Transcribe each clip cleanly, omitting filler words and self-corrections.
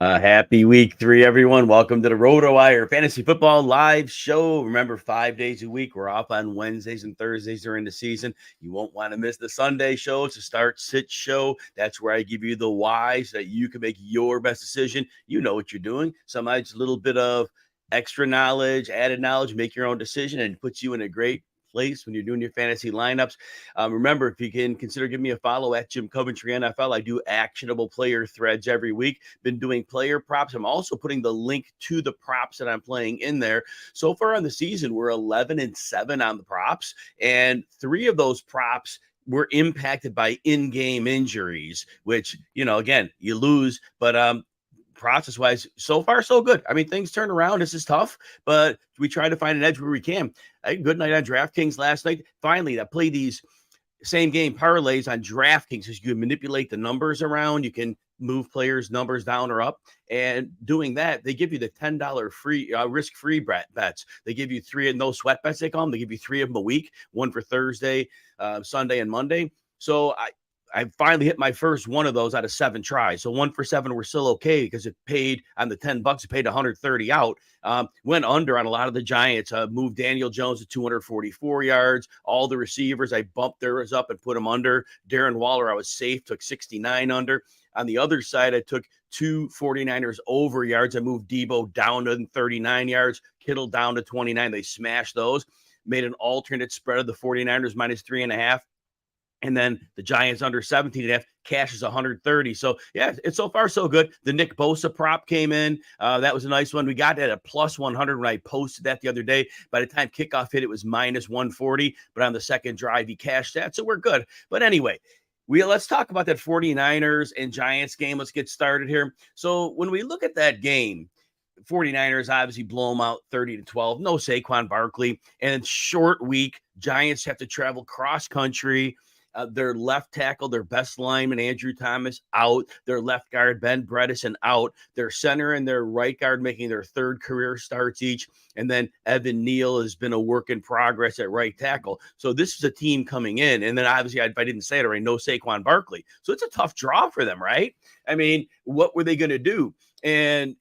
Happy week 3, everyone. Welcome to the RotoWire Fantasy Football Live Show. Remember, 5 days a week. We're off on Wednesdays and Thursdays during the season. You won't want to miss the Sunday show. It's a start-sit show. That's where I give you the why so that you can make your best decision. You know what you're doing. Sometimes a little bit of extra knowledge, added knowledge, make your own decision, and puts you in a great place when you're doing your fantasy lineups. Remember, if you can consider giving me a follow at Jim Coventry NFL, I do actionable player threads every week. Been doing player props. I'm also putting the link to the props that I'm playing in there. So far on the season, we're 11-7 on the props, and 3 of those props were impacted by in-game injuries, which, again, you lose, but process-wise, so far, so good. I mean, things turn around. This is tough, but we try to find an edge where we can. I had a good night on DraftKings last night. Finally, I played these same-game parlays on DraftKings because you can manipulate the numbers around. You can move players' numbers down or up. And doing that, they give you the $10 free risk-free bets. They give you 3 no sweat bets, they call them. They give you 3 of them a week, one for Thursday, Sunday, and Monday. So I finally hit my first one of those out of 7 tries. So 1 for 7 were still okay because it paid on the $10. It paid 130 out. Went under on a lot of the Giants. Moved Daniel Jones to 244 yards. All the receivers, I bumped theirs up and put them under. Darren Waller, I was safe, took 69 under. On the other side, I took 2 49ers over yards. I moved Debo down to 39 yards. Kittle down to 29. They smashed those. Made an alternate spread of the 49ers minus 3.5. And then the Giants under 17.5, cash is 130. So, yeah, it's so far so good. The Nick Bosa prop came in. That was a nice one. We got that at plus 100 when I posted that the other day. By the time kickoff hit, it was minus 140. But on the second drive, he cashed that. So we're good. But anyway, let's talk about that 49ers and Giants game. Let's get started here. So when we look at that game, 49ers obviously blow them out 30-12. No Saquon Barkley. And it's short week. Giants have to travel cross country. Their left tackle, their best lineman, Andrew Thomas, out. Their left guard, Ben Bredesen, out. Their center and their right guard making their 3rd career starts each. And then Evan Neal has been a work in progress at right tackle. So this is a team coming in. And then obviously, if I didn't say it already, no Saquon Barkley. So it's a tough draw for them, right? I mean, what were they going to do? And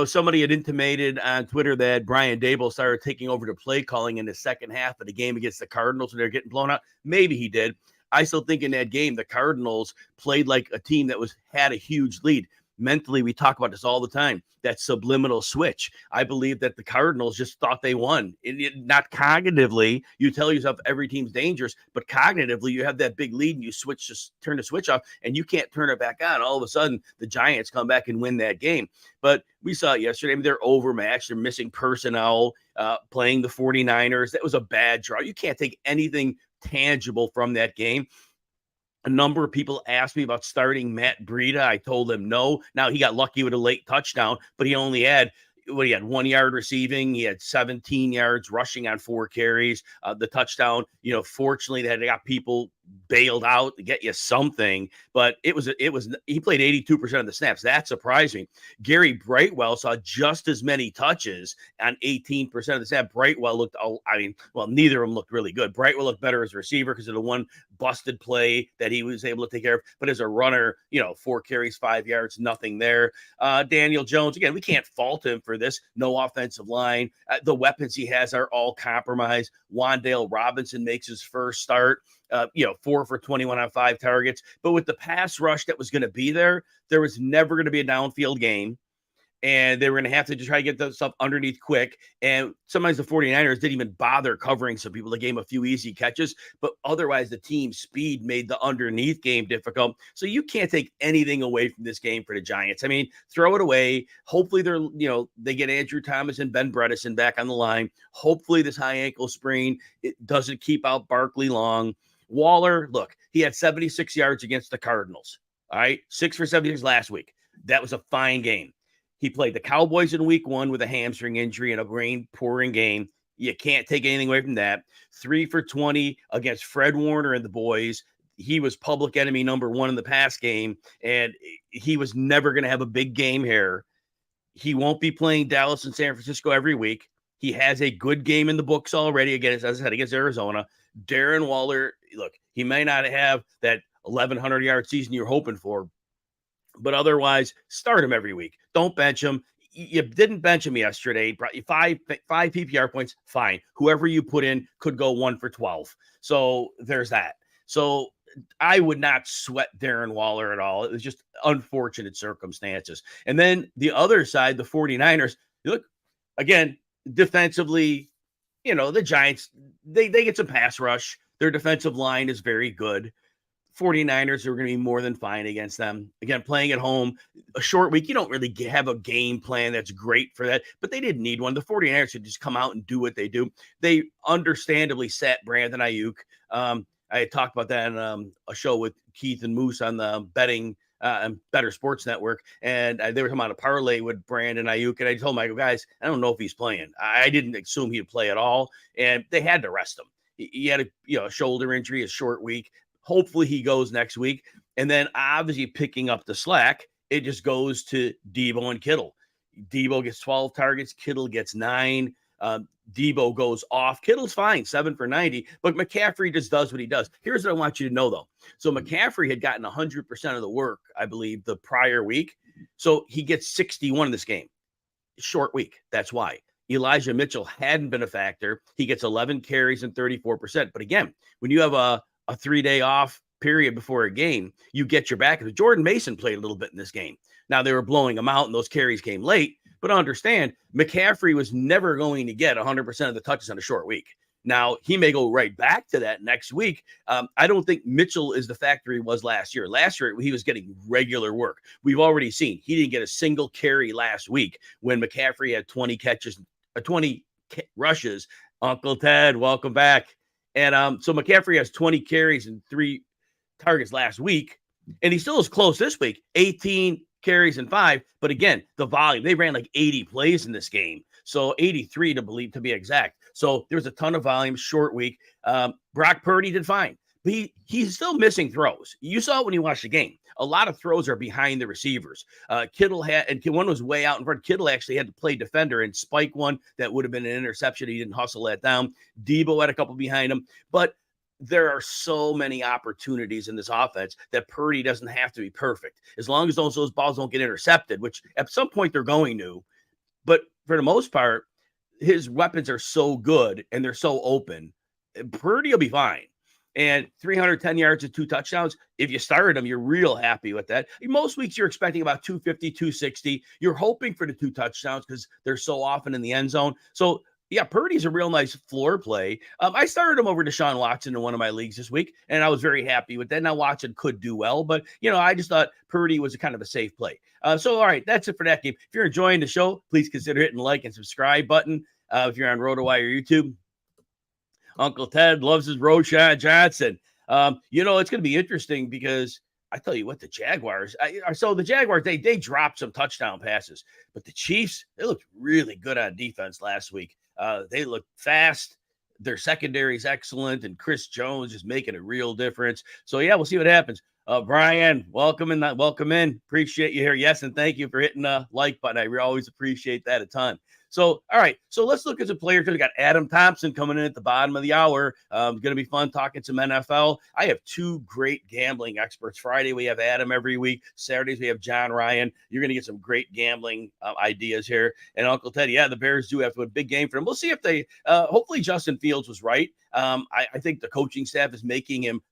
somebody had intimated on Twitter that Brian Daboll started taking over the play calling in the second half of the game against the Cardinals when they're getting blown out. Maybe he did. I still think in that game, the Cardinals played like a team that had a huge lead. Mentally, we talk about this all the time, that subliminal switch. I believe that the Cardinals just thought they won. Not cognitively, you tell yourself every team's dangerous, but cognitively, you have that big lead and you turn the switch off, and you can't turn it back on. All of a sudden, the Giants come back and win that game. But we saw it yesterday. I mean, they're overmatched. They're missing personnel, playing the 49ers. That was a bad draw. You can't take anything tangible from that game. A number of people asked me about starting Matt Breida. I told them no. Now, he got lucky with a late touchdown, but he only had 1 yard receiving. He had 17 yards rushing on 4 carries. The touchdown, fortunately, they got people bailed out to get you something, but he played 82% of the snaps. That surprised me. Gary Brightwell saw just as many touches on 18% of the snaps. Brightwell looked, neither of them looked really good. Brightwell looked better as a receiver because of the one busted play that he was able to take care of, but as a runner, 4 carries, 5 yards, nothing there. Daniel Jones, again, we can't fault him for this. No offensive line. The weapons he has are all compromised. Wan'Dale Robinson makes his first start. 4 for 21 on 5 targets. But with the pass rush that was going to be there was never going to be a downfield game. And they were going to have to just try to get the stuff underneath quick. And sometimes the 49ers didn't even bother covering some people. They gave them a few easy catches. But otherwise, the team speed made the underneath game difficult. So you can't take anything away from this game for the Giants. I mean, throw it away. Hopefully, they get Andrew Thomas and Ben Bredesen back on the line. Hopefully, this high ankle sprain, it doesn't keep out Barkley long. Waller, look, he had 76 yards against the Cardinals. All right, 6 for 76 last week. That was a fine game. He played the Cowboys in week 1 with a hamstring injury in a rain-pouring game. You can't take anything away from that. 3 for 20 against Fred Warner and the boys. He was public enemy number 1 in the pass game, and he was never going to have a big game here. He won't be playing Dallas and San Francisco every week. He has a good game in the books already, against, as I said, against Arizona. Darren Waller, look, he may not have that 1,100-yard season you're hoping for, But otherwise, start him every week. Don't bench him. You didn't bench him yesterday. Brought you five PPR points. Fine. Whoever you put in could go 1 for 12. So there's that. So I would not sweat Darren Waller at all. It was just unfortunate circumstances. And then the other side, the 49ers, look, again, defensively, the Giants, they get some pass rush. Their defensive line is very good. 49ers are going to be more than fine against them. Again, playing at home, a short week, you don't really have a game plan that's great for that, but they didn't need one. The 49ers should just come out and do what they do. They understandably sat Brandon Ayuk. I had talked about that in a show with Keith and Moose on the betting and Bettor Sports Network, and they were talking about a parlay with Brandon Ayuk, and I told Michael, guys, I don't know if he's playing. I didn't assume he'd play at all, and they had to rest him. He had a shoulder injury, a short week. Hopefully he goes next week. And then obviously picking up the slack, it just goes to Debo and Kittle. Debo gets 12 targets. Kittle gets 9. Debo goes off. Kittle's fine, 7 for 90. But McCaffrey just does what he does. Here's what I want you to know, though. So McCaffrey had gotten 100% of the work, I believe, the prior week. So he gets 61 in this game. Short week. That's why. Elijah Mitchell hadn't been a factor. He gets 11 carries and 34%. But again, when you have a 3-day off period before a game, you get your back. Jordan Mason played a little bit in this game. Now they were blowing him out and those carries came late, but understand McCaffrey was never going to get 100% of the touches on a short week. Now he may go right back to that next week. I don't think Mitchell is the factor he was last year. Last year, he was getting regular work. We've already seen he didn't get a single carry last week when McCaffrey had 20 catches, 20 rushes. Uncle Ted, welcome back. And so McCaffrey has 20 carries and 3 targets last week, and he still is close this week, 18 carries and 5. But again, the volume, they ran like 80 plays in this game. So 83 to be exact. So there's a ton of volume, short week. Brock Purdy did fine. But he's still missing throws. You saw it when you watched the game. A lot of throws are behind the receivers. Kittle and one was way out in front. Kittle actually had to play defender and spike one that would have been an interception. He didn't hustle that down. Debo had a couple behind him. But there are so many opportunities in this offense that Purdy doesn't have to be perfect. As long as those balls don't get intercepted, which at some point they're going to. But for the most part, his weapons are so good and they're so open. Purdy will be fine. And 310 yards and 2 touchdowns. If you started him, you're real happy with that. Most weeks you're expecting about 250, 260. You're hoping for the 2 touchdowns because they're so often in the end zone. So, yeah, Purdy's a real nice floor play. I started him over Deshaun Watson in one of my leagues this week, and I was very happy with that. Now, Watson could do well, but, I just thought Purdy was a kind of a safe play. So, all right, that's it for that game. If you're enjoying the show, please consider hitting the like and subscribe button. If you're on RotoWire YouTube, Uncle Ted loves his Rashod Johnson. It's going to be interesting because I tell you what, the Jaguars. The Jaguars, they dropped some touchdown passes, but the Chiefs, they looked really good on defense last week. They look fast. Their secondary is excellent, and Chris Jones is making a real difference. So, yeah, we'll see what happens. Brian, welcome in. Appreciate you here. Yes, and thank you for hitting the like button. I always appreciate that a ton. So, all right. So let's look at the players. We got Adam Thompson coming in at the bottom of the hour. Going to be fun talking some NFL. I have 2 great gambling experts. Friday, we have Adam every week. Saturdays, we have John Ryan. You're going to get some great gambling ideas here. And Uncle Ted, yeah, the Bears do have a big game for them. We'll see if they, hopefully Justin Fields was right. I think the coaching staff is making him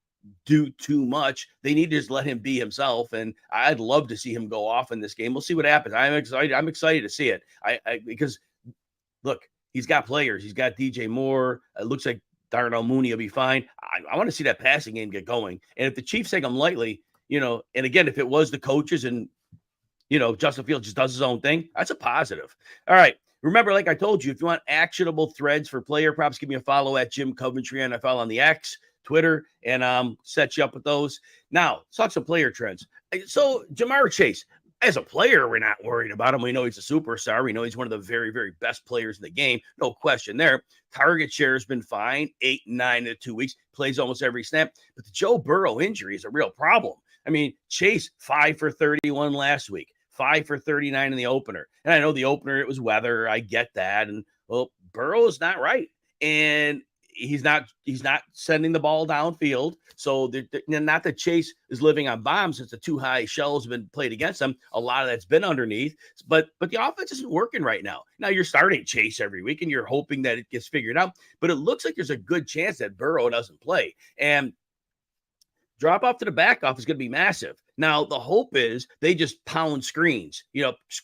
do too much. They need to just let him be himself, and I'd love to see him go off in this game. We'll see what happens. I'm excited to see it. Because look, he's got players. He's got DJ Moore. It looks like Darnell Mooney will be fine. I want to see that passing game get going. And if the Chiefs take him lightly, and again, if it was the coaches and Justin Fields just does his own thing, that's a positive. All right. Remember, like I told you, if you want actionable threads for player props, give me a follow at Jim Coventry NFL on the X, Twitter, and set you up with those. Now, let's talk some player trends. So, Jamar Chase, as a player, we're not worried about him. We know he's a superstar. We know he's one of the very, very best players in the game. No question there. Target share has been fine, 8 and 9 in the 2 weeks. Plays almost every snap. But the Joe Burrow injury is a real problem. I mean, Chase, 5 for 31 last week. 5 for 39 in the opener. And I know the opener, it was weather. I get that. And, well, Burrow's not right. And he's not sending the ball downfield. So not that Chase is living on bombs since the too high shells have been played against him. A lot of that's been underneath, but the offense isn't working right now. Now you're starting Chase every week and you're hoping that it gets figured out, but it looks like there's a good chance that Burrow doesn't play, and drop off to the back off is going to be massive. Now the hope is they just pound screens,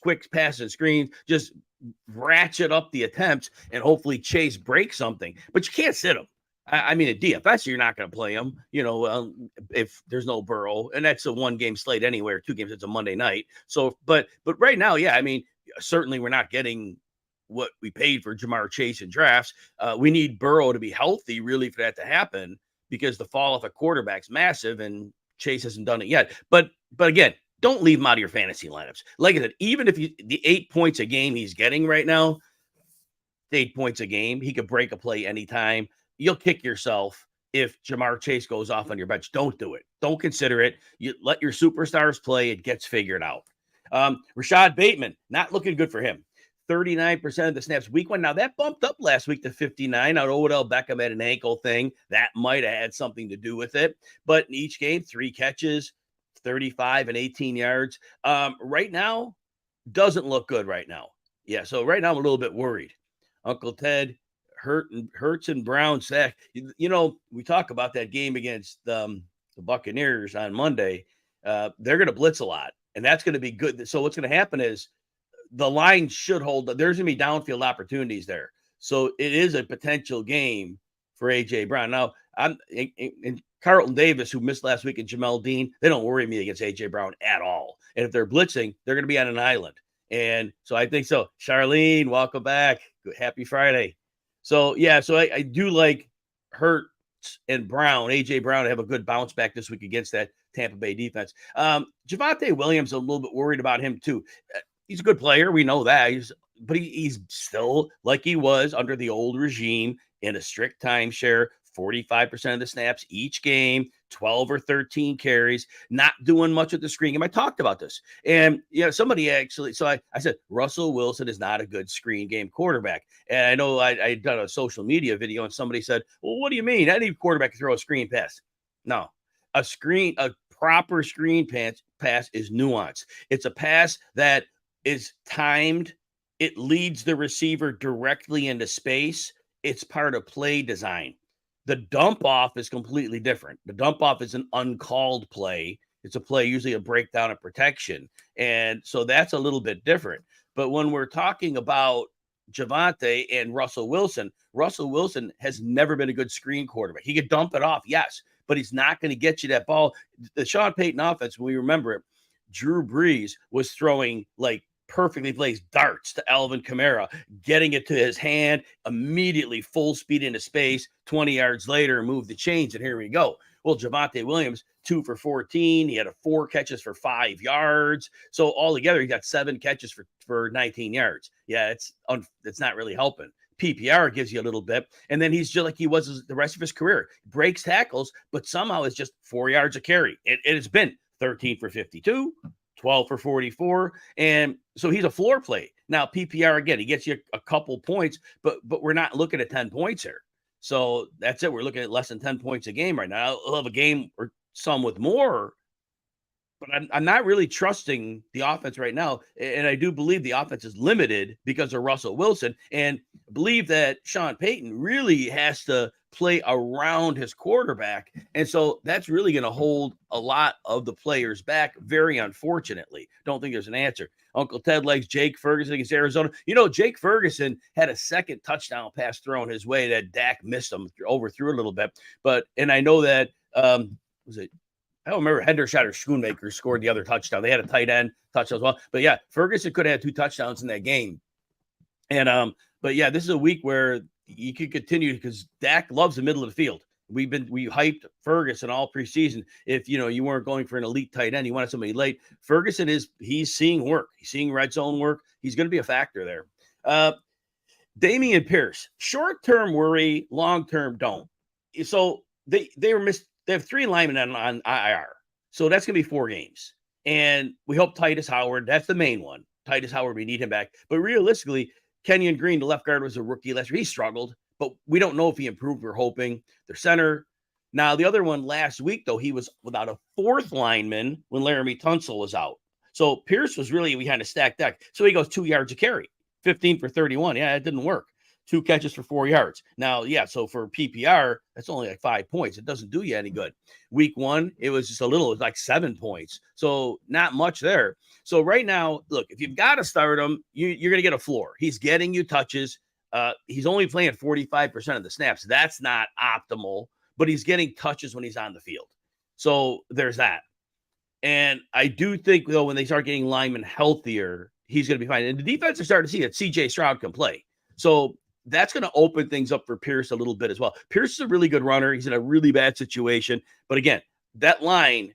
quick passes and screens, just ratchet up the attempts, and hopefully Chase breaks something. But you can't sit him. I mean, at DFS, you're not going to play him, if there's no Burrow, and that's a 1-game slate anywhere, 2 games, it's a Monday night. So, but right now, yeah, I mean, certainly we're not getting what we paid for Jamar Chase in drafts. We need Burrow to be healthy, really, for that to happen, because the fall off a quarterback's massive, and Chase hasn't done it yet. But again, don't leave him out of your fantasy lineups. Like I said, even if the 8 points a game he's getting right now, 8 points a game, he could break a play anytime. You'll kick yourself if Jamar Chase goes off on your bench. Don't do it. Don't consider it. You let your superstars play. It gets figured out. Rashod Bateman, not looking good for him. 39% of the snaps week 1. Now, that bumped up last week to 59. Now, Odell Beckham had an ankle thing. That might have had something to do with it. But in each game, 3 catches, 35 and 18 yards. Right now, doesn't look good right now. Yeah, so right now I'm a little bit worried. Uncle Ted, Hurts and Brown sack. We talk about that game against the Buccaneers on Monday. They're going to blitz a lot, and that's going to be good. So what's going to happen is the line should hold. There's going to be downfield opportunities there. So it is a potential game for A.J. Brown. Now, I'm in Carlton Davis, who missed last week, and Jamel Dean, they don't worry me against A.J. Brown at all. And if they're blitzing, they're going to be on an island. And so I think so. Charlene, welcome back. Happy Friday. So, yeah, so I do like Hurts and Brown, A.J. Brown, to have a good bounce back this week against that Tampa Bay defense. Javonte Williams, a little bit worried about him too. He's a good player. We know that. But he's still like he was under the old regime in a strict timeshare, 45% of the snaps each game, 12 or 13 carries, not doing much with the screen game. I talked about this. And, somebody actually, so I said, Russell Wilson is not a good screen game quarterback. And I know I done a social media video, and somebody said, well, what do you mean? Any quarterback can throw a screen pass. No, a proper screen pass is nuanced. It's a pass that is timed. It leads the receiver directly into space. It's part of play design. The dump off is completely different. The dump off is an uncalled play. It's a play, usually a breakdown of protection. And so that's a little bit different. But when we're talking about Javonte and Russell Wilson has never been a good screen quarterback. He could dump it off, yes, but he's not going to get you that ball. The Sean Payton offense, when we remember it, Drew Brees was throwing like perfectly placed darts to Alvin Kamara, getting it to his hand, immediately full speed into space, 20 yards later, move the chains, and here we go. Well, Javonte Williams, 2 for 14. He had 4 catches for 5 yards. So altogether, he got 7 catches for 19 yards. Yeah, it's not really helping. PPR gives you a little bit. And then he's just like he was the rest of his career. Breaks tackles, but somehow it's just 4 yards a carry. It's been 13 for 52. 12 for 44. And so he's a floor play. Now, PPR, again, he gets you a couple points, but we're not looking at 10 points here. So that's it. We're looking at less than 10 points a game right now. I'll have a game or some with more, but I'm not really trusting the offense right now. And I do believe the offense is limited because of Russell Wilson, and believe that Sean Payton really has to play around his quarterback. And so that's really going to hold a lot of the players back, very unfortunately. Don't think there's an answer. Uncle Ted likes Jake Ferguson against Arizona. Jake Ferguson had a second touchdown pass thrown his way that Dak missed him, overthrew a little bit. And I know that, I don't remember Hendershot or Schoonmaker scored the other touchdown. They had a tight end touchdown as well. But yeah, Ferguson could have had 2 touchdowns in that game. And, but yeah, this is a week where you could continue because Dak loves the middle of the field. We hyped Ferguson all preseason. If you weren't going for an elite tight end, you wanted somebody late. Ferguson he's seeing work. He's seeing red zone work. He's going to be a factor there. Dameon Pierce, short-term worry, long-term don't. So they have 3 linemen on IR. So that's going to be 4 games. And we hope Titus Howard, that's the main one. Titus Howard, we need him back. But realistically, Kenyon Green, the left guard, was a rookie last year. He struggled, but we don't know if he improved. We're hoping. Their center. Now, the other one last week, though, he was without a fourth lineman when Laramie Tunsil was out. So Pierce was really behind a stacked deck. So he goes 2 yards a carry, 15 for 31. Yeah, it didn't work. 2 catches for 4 yards. Now, yeah, so for PPR, that's only like 5 points. It doesn't do you any good. Week 1, it was just a little, it was like 7 points. So not much there. So right now, look, if you've got to start him, you're going to get a floor. He's getting you touches. He's only playing 45% of the snaps. That's not optimal, but he's getting touches when he's on the field. So there's that. And I do think, though, when they start getting linemen healthier, he's going to be fine. And the defense is starting to see that C.J. Stroud can play. So that's going to open things up for Pierce a little bit as well. Pierce is a really good runner. He's in a really bad situation. But again, that line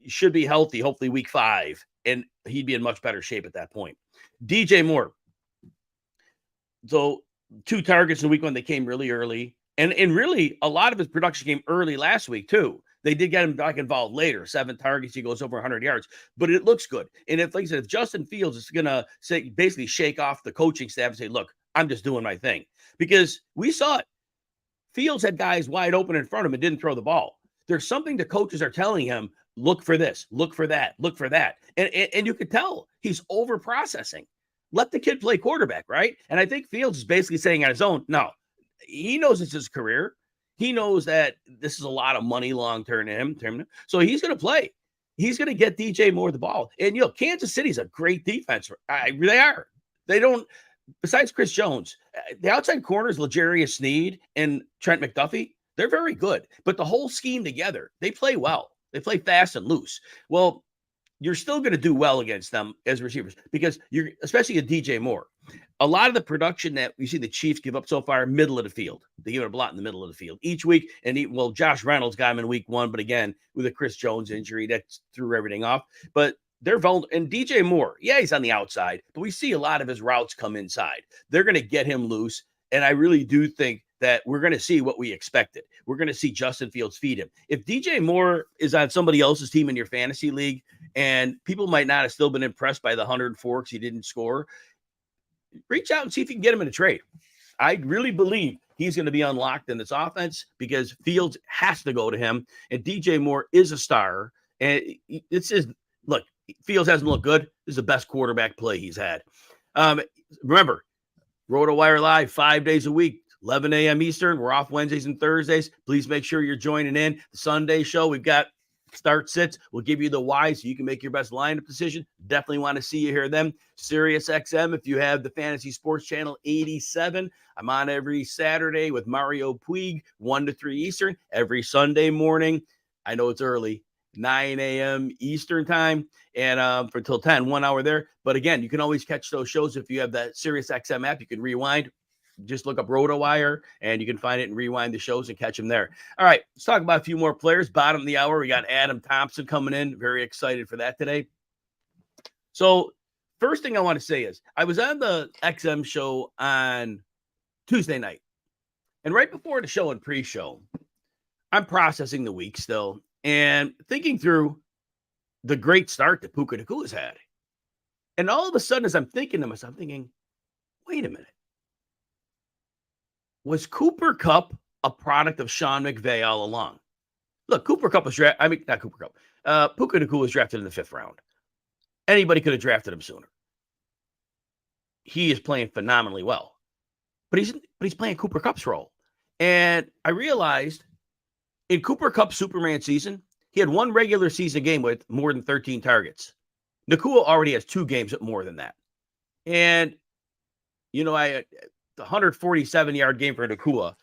should be healthy, hopefully week 5, and he'd be in much better shape at that point. DJ Moore. So 2 targets in week 1. They came really early. And really, a lot of his production came early last week, too. They did get him back involved later. 7 targets, he goes over 100 yards. But it looks good. And if, like I said, if Justin Fields is going to say basically shake off the coaching staff and say, look, I'm just doing my thing. Because we saw it. Fields had guys wide open in front of him and didn't throw the ball. There's something the coaches are telling him, look for this, look for that, look for that. And you could tell he's over-processing. Let the kid play quarterback, right? And I think Fields is basically saying on his own, no. He knows it's his career. He knows that this is a lot of money long-term to him. So he's going to play. He's going to get DJ Moore the ball. And, Kansas City's a great defense. They are. They don't, besides Chris Jones, the outside corners, L'Jarius Sneed and Trent McDuffie, they're very good. But the whole scheme together, they play well. They play fast and loose. Well, you're still going to do well against them as receivers because you're, especially a DJ Moore. A lot of the production that we see the Chiefs give up so far, middle of the field. They give it a lot in the middle of the field each week. And Josh Reynolds got him in week 1, but again, with a Chris Jones injury, that threw everything off. But they're vulnerable. And DJ Moore, yeah, he's on the outside, but we see a lot of his routes come inside. They're going to get him loose. And I really do think that we're going to see what we expected. We're going to see Justin Fields feed him. If DJ Moore is on somebody else's team in your fantasy league, and people might not have still been impressed by the 104 because he didn't score, reach out and see if you can get him in a trade. I really believe he's going to be unlocked in this offense because Fields has to go to him, and DJ Moore is a star. And it's just, look, Fields hasn't looked good. This is the best quarterback play he's had. Remember, RotoWire Live 5 days a week, 11 a.m. Eastern. We're off Wednesdays and Thursdays. Please make sure you're joining in. The Sunday show, we've got start sits. We'll give you the why so you can make your best lineup decision. Definitely want to see you here then. Sirius XM, if you have the Fantasy Sports Channel 87. I'm on every Saturday with Mario Puig, 1 to 3 Eastern. Every Sunday morning, I know it's early, 9 a.m. Eastern time, and for till 10, 1 hour there. But again, you can always catch those shows if you have that Sirius XM app. You can rewind. Just look up RotoWire, and you can find it and rewind the shows and catch them there. All right, let's talk about a few more players. Bottom of the hour, we got Adam Thompson coming in. Very excited for that today. So first thing I want to say is I was on the XM show on Tuesday night, and right before the show and pre-show, I'm processing the week still and thinking through the great start that Puka Nakua's had. And all of a sudden, as I'm thinking to myself, I'm thinking, wait a minute. Was Cooper Kupp a product of Sean McVay all along? Look, Puka Nakua was drafted in the 5th round. Anybody could have drafted him sooner. He is playing phenomenally well. But he's playing Cooper Kupp's role. And I realized in Cooper Kupp's Superman season, he had 1 regular season game with more than 13 targets. Nakua already has 2 games at more than that. And, the 147-yard game for Nakua.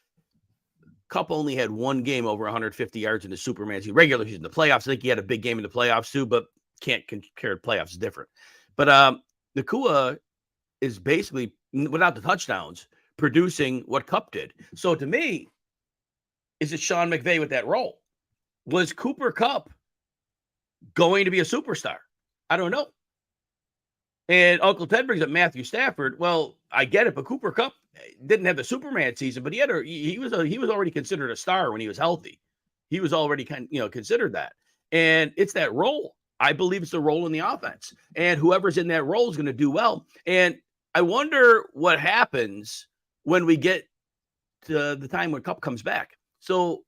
Kupp only had 1 game over 150 yards in the Superman season. Regular season, the playoffs. I think he had a big game in the playoffs too, but can't compare playoffs. It's different. But Nakua is basically, without the touchdowns, producing what Kupp did. So to me, is it Sean McVay with that role? Was Cooper Kupp going to be a superstar? I don't know. And Uncle Ted brings up Matthew Stafford. Well, I get it, but Cooper Kupp didn't have the Superman season, but he was already considered a star when he was healthy. He was already considered that. And it's that role. I believe it's the role in the offense. And whoever's in that role is going to do well. And I wonder what happens when we get the time when Kupp comes back. So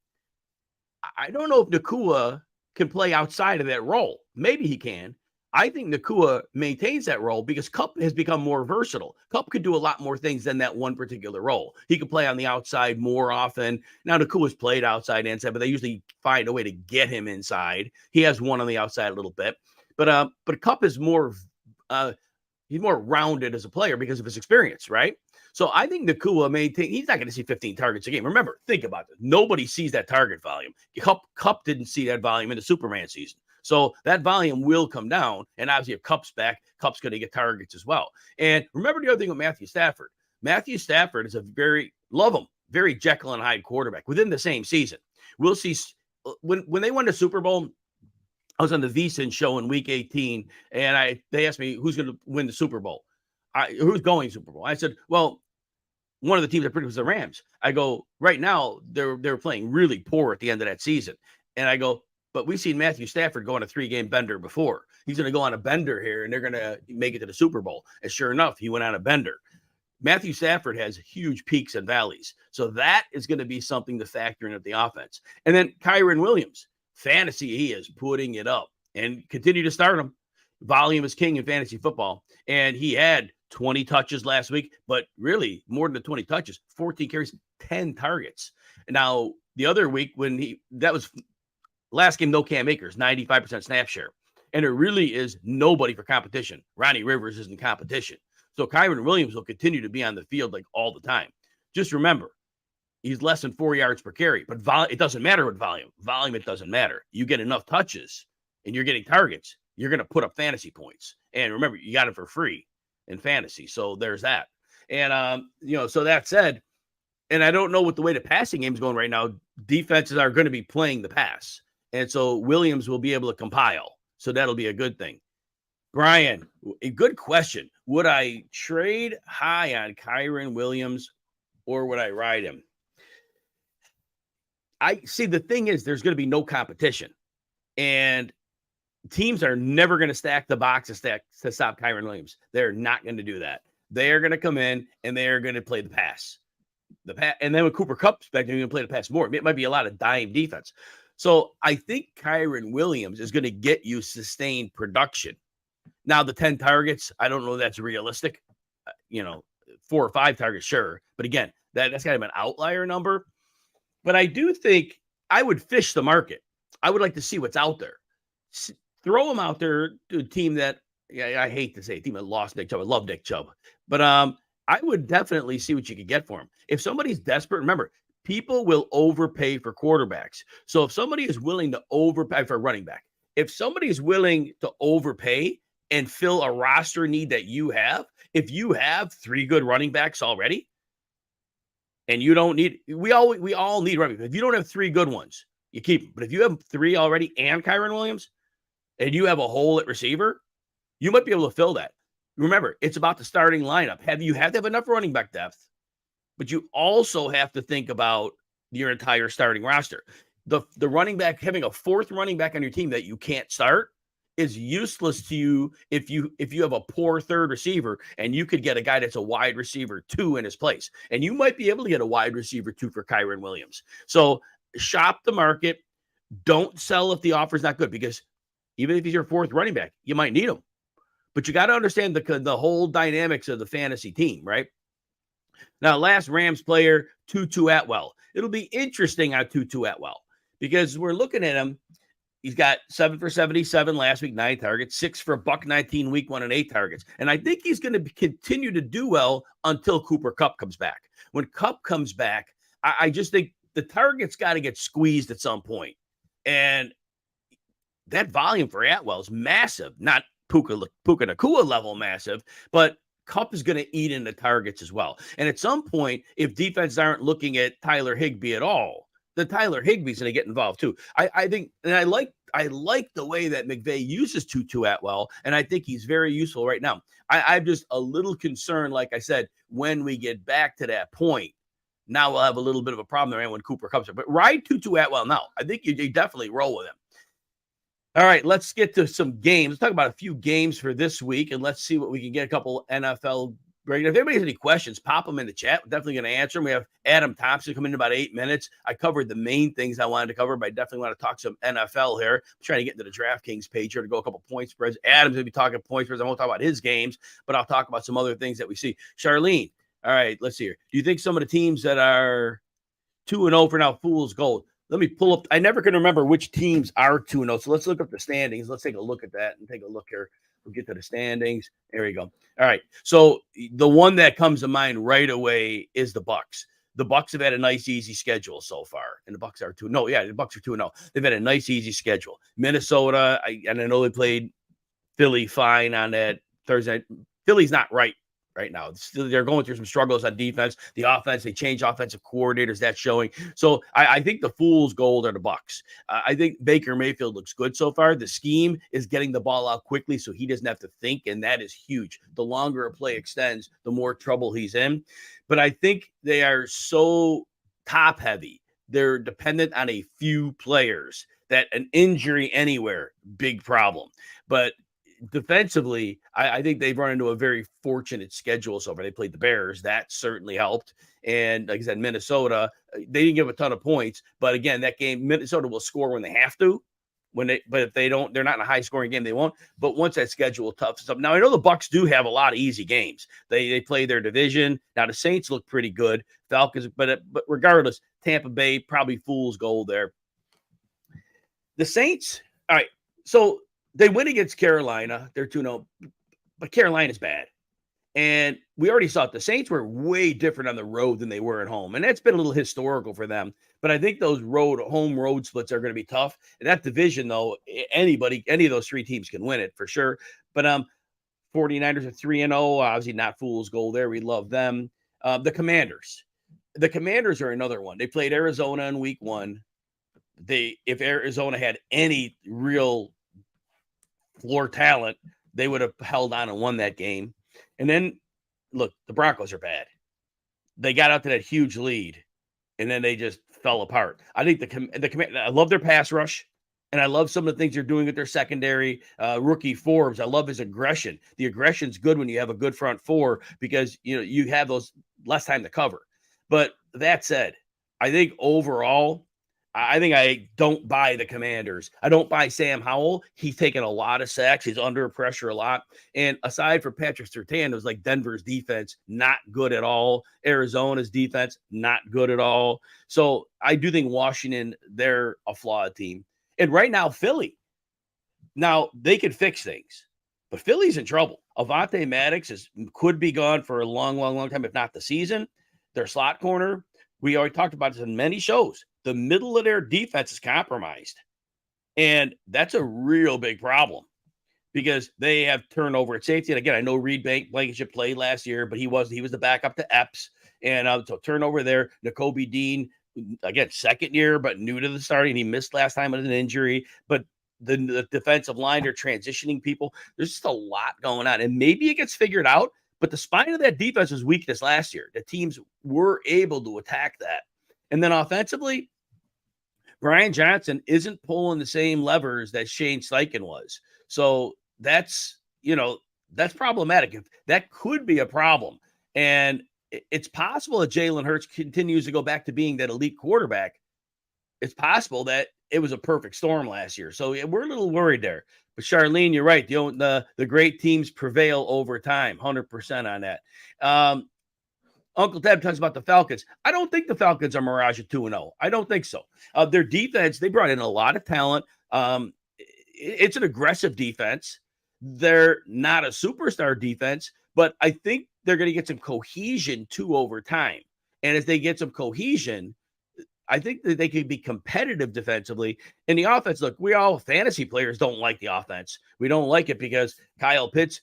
I don't know if Nacua can play outside of that role. Maybe he can. I think Nacua maintains that role because Kupp has become more versatile. Kupp could do a lot more things than that one particular role. He could play on the outside more often. Now, Nacua's played outside and inside, but they usually find a way to get him inside. He has one on the outside a little bit. But Kupp is more he's more rounded as a player because of his experience, right? So I think Nacua he's not going to see 15 targets a game. Remember, think about this. Nobody sees that target volume. Kupp didn't see that volume in the Superman season. So that volume will come down. And obviously, if Kupp's back, Kupp's going to get targets as well. And remember the other thing with Matthew Stafford. Matthew Stafford is very Jekyll and Hyde quarterback within the same season. We'll see when they won the Super Bowl. I was on the VSiN show in week 18, and they asked me who's going to win the Super Bowl. Who's going Super Bowl? I said, well, one of the teams I predicted was the Rams. I go, right now, they're playing really poor at the end of that season. And I go, but we've seen Matthew Stafford go on a 3-game bender before. He's going to go on a bender here, and they're going to make it to the Super Bowl. And sure enough, he went on a bender. Matthew Stafford has huge peaks and valleys. So that is going to be something to factor in at the offense. And then Kyren Williams, fantasy, he is putting it up. And continue to start him. Volume is king in fantasy football. And he had 20 touches last week, but really more than the 20 touches, 14 carries, 10 targets. Now, the other week that was last game, no Cam Akers, 95% snap share. And it really is nobody for competition. Ronnie Rivers isn't competition. So Kyren Williams will continue to be on the field like all the time. Just remember, he's less than 4 yards per carry, but it doesn't matter with volume. Volume, it doesn't matter. You get enough touches and you're getting targets, you're going to put up fantasy points. And remember, you got it for free in fantasy. So there's that. And, so that said, and I don't know what the way the passing game is going right now. Defenses are going to be playing the pass. And so Williams will be able to compile. So that'll be a good thing. Brian, a good question. Would I trade high on Kyren Williams or would I ride him? I see the thing is there's going to be no competition. And teams are never going to stack the box to stop Kyren Williams. They're not going to do that. They are going to come in and they are going to play the pass. And then when Cooper Kupp's back, they're going to play the pass more. It might be a lot of dime defense. So I think Kyren Williams is going to get you sustained production. Now, the 10 targets, I don't know if that's realistic. 4 or 5 targets, sure. But again, that's kind of an outlier number. But I do think I would fish the market. I would like to see what's out there. Throw him out there to a team that, I hate to say, a team that lost Nick Chubb. I love Nick Chubb. But I would definitely see what you could get for him. If somebody's desperate, remember, people will overpay for quarterbacks. So if somebody is willing to overpay for a running back, if somebody is willing to overpay and fill a roster need that you have, if you have 3 good running backs already, and you don't need, we all need running backs. If you don't have 3 good ones, you keep them. But if you have 3 already and Kyren Williams, and you have a hole at receiver, you might be able to fill that. Remember, it's about the starting lineup. You have to have enough running back depth, but you also have to think about your entire starting roster. The running back, having a 4th running back on your team that you can't start is useless to you if you have a poor 3rd receiver and you could get a guy that's a wide receiver 2 in his place. And you might be able to get a wide receiver 2 for Kyren Williams. So shop the market. Don't sell if the offer's not good, because even if he's your 4th running back, you might need him. But you got to understand the whole dynamics of the fantasy team, right? Now, last Rams player, Tutu Atwell. It'll be interesting on Tutu Atwell because we're looking at him. He's got 7 for 77 last week, 9 targets, 6 for $119 week 1 and 8 targets. And I think he's going to continue to do well until Cooper Kupp comes back. When Kupp comes back, I just think the target's got to get squeezed at some point. And that volume for Atwell is massive, not Puka Nacua level massive, but Kupp is going to eat into targets as well. And at some point, if defenses aren't looking at Tyler Higbee at all, the Tyler Higbee's going to get involved too. I think, and I like the way that McVay uses Tutu Atwell, and I think he's very useful right now. I'm just a little concerned, like I said, when we get back to that point, now we'll have a little bit of a problem there when Cooper comes up. But ride Tutu Atwell now. I think you definitely roll with him. All right, let's get to some games. Let's talk about a few games for this week, and let's see what we can get. A couple NFL Right. If anybody has any questions, pop them in the chat. We're definitely going to answer them. We have Adam Thompson coming in about 8 minutes. I covered the main things I wanted to cover, but I definitely want to talk some NFL here. I'm trying to get into the DraftKings page here to go a couple point spreads. Adam's going to be talking point spreads. I won't talk about his games, but I'll talk about some other things that we see. Charlene, all right, let's see here. Do you think some of the teams that are 2-0 for now, fool's gold? Let me pull up. I never can remember which teams are 2-0. So let's look up the standings. Let's take a look at that and take a look here. We'll get to the standings. There we go. All right. So the one that comes to mind right away is the Bucks. The Bucks have had a nice, easy schedule so far. And the Bucks are 2-0. No, yeah, the Bucks are 2-0. They've had a nice, easy schedule. Minnesota, and I know they played Philly fine on that Thursday. Philly's not right now. They're going through some struggles on defense. The offense, they changed offensive coordinators. That's showing. So I think the fool's gold are the Bucks. I think Baker Mayfield looks good so far. The scheme is getting the ball out quickly so he doesn't have to think, and that is huge. The longer a play extends, the more trouble he's in. But I think they are so top heavy. They're dependent on a few players that an injury anywhere, big problem. But defensively, I think they've run into a very fortunate schedule so far. They played the Bears. That certainly helped. And like I said, Minnesota, they didn't give a ton of points. But again, that game, Minnesota will score when they have to. But if they don't, they're not in a high scoring game, they won't. But once that schedule toughens up. Now, I know the Bucks do have a lot of easy games. They play their division. Now, the Saints look pretty good. Falcons, but regardless, Tampa Bay, probably fool's gold there. The Saints, all right, so they win against Carolina. They're 2-0, but Carolina's bad. And we already saw it. The Saints were way different on the road than they were at home. And that's been a little historical for them. But I think those home road splits are going to be tough. And that division, though, any of those three teams can win it for sure. But 49ers are 3-0. Obviously not fool's gold there. We love them. The Commanders. The Commanders are another one. They played Arizona in week 1. If Arizona had any real floor talent, they would have held on and won that game. And then, look, the Broncos are bad. They got out to that huge lead, and then they just fell apart. I think I love their pass rush, and I love some of the things they're doing with their secondary. Rookie Forbes, I love his aggression. The aggression's good when you have a good front four because you have those less time to cover. But that said, I think overall, I don't buy the Commanders. I don't buy Sam Howell. He's taken a lot of sacks. He's under pressure a lot. And aside from Patrick Surtain, it was like Denver's defense, not good at all. Arizona's defense, not good at all. So I do think Washington, they're a flawed team. And right now, Philly. Now, they could fix things. But Philly's in trouble. Avonte Maddox could be gone for a long, long, long time, if not the season. Their slot corner, we already talked about this in many shows. The middle of their defense is compromised. And that's a real big problem because they have turnover at safety. And again, I know Reed Blankenship played last year, but he was the backup to Epps. And so turnover there. Nakobe Dean, again, second year, but new to the starting. He missed last time with an injury. But the defensive line, they're transitioning people. There's just a lot going on. And maybe it gets figured out. But the spine of that defense was weakness last year. The teams were able to attack that. And then offensively, Brian Johnson isn't pulling the same levers that Shane Steichen was. So that's problematic. That could be a problem. And it's possible that Jalen Hurts continues to go back to being that elite quarterback. It's possible that it was a perfect storm last year. So we're a little worried there. But Charlene, you're right. The great teams prevail over time. 100% on that. Uncle Ted talks about the Falcons. I don't think the Falcons are Mirage at 2-0. I don't think so. Their defense, they brought in a lot of talent. It's an aggressive defense. They're not a superstar defense, but I think they're going to get some cohesion too over time. And if they get some cohesion, I think that they could be competitive defensively. In the offense, look, we all fantasy players don't like the offense. We don't like it because Kyle Pitts,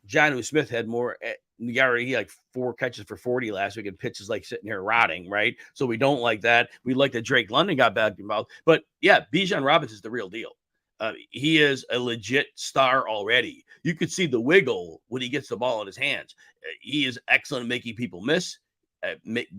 Jonnu Smith had more yard. He like 4 catches for 40 last week, and Pitts is like sitting here rotting, right? So we don't like that. We like that Drake London got back involved. But yeah, Bijan Robinson is the real deal. He is a legit star already. You could see the wiggle when he gets the ball in his hands. He is excellent at making people miss,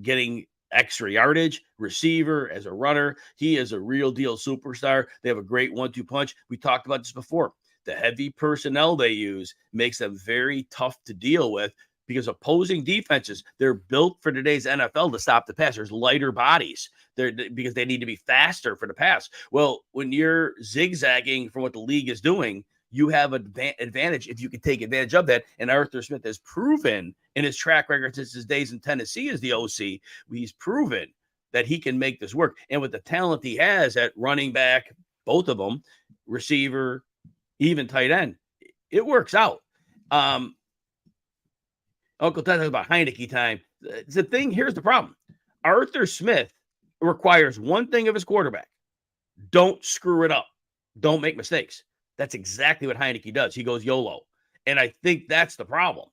getting extra yardage, receiver, as a runner. He is a real deal superstar. They have a great 1-2 punch. We talked about this before. The heavy personnel they use makes them very tough to deal with because opposing defenses, they're built for today's NFL to stop the pass. There's lighter bodies because they need to be faster for the pass. Well, when you're zigzagging from what the league is doing, you have an advantage if you can take advantage of that. And Arthur Smith has proven in his track record since his days in Tennessee as the OC, he's proven that he can make this work. And with the talent he has at running back, both of them, receiver, even tight end, it works out. Uncle Ted talks about Heineke time. The thing, here's the problem. Arthur Smith requires one thing of his quarterback. Don't screw it up. Don't make mistakes. That's exactly what Heineke does. He goes YOLO. And I think that's the problem.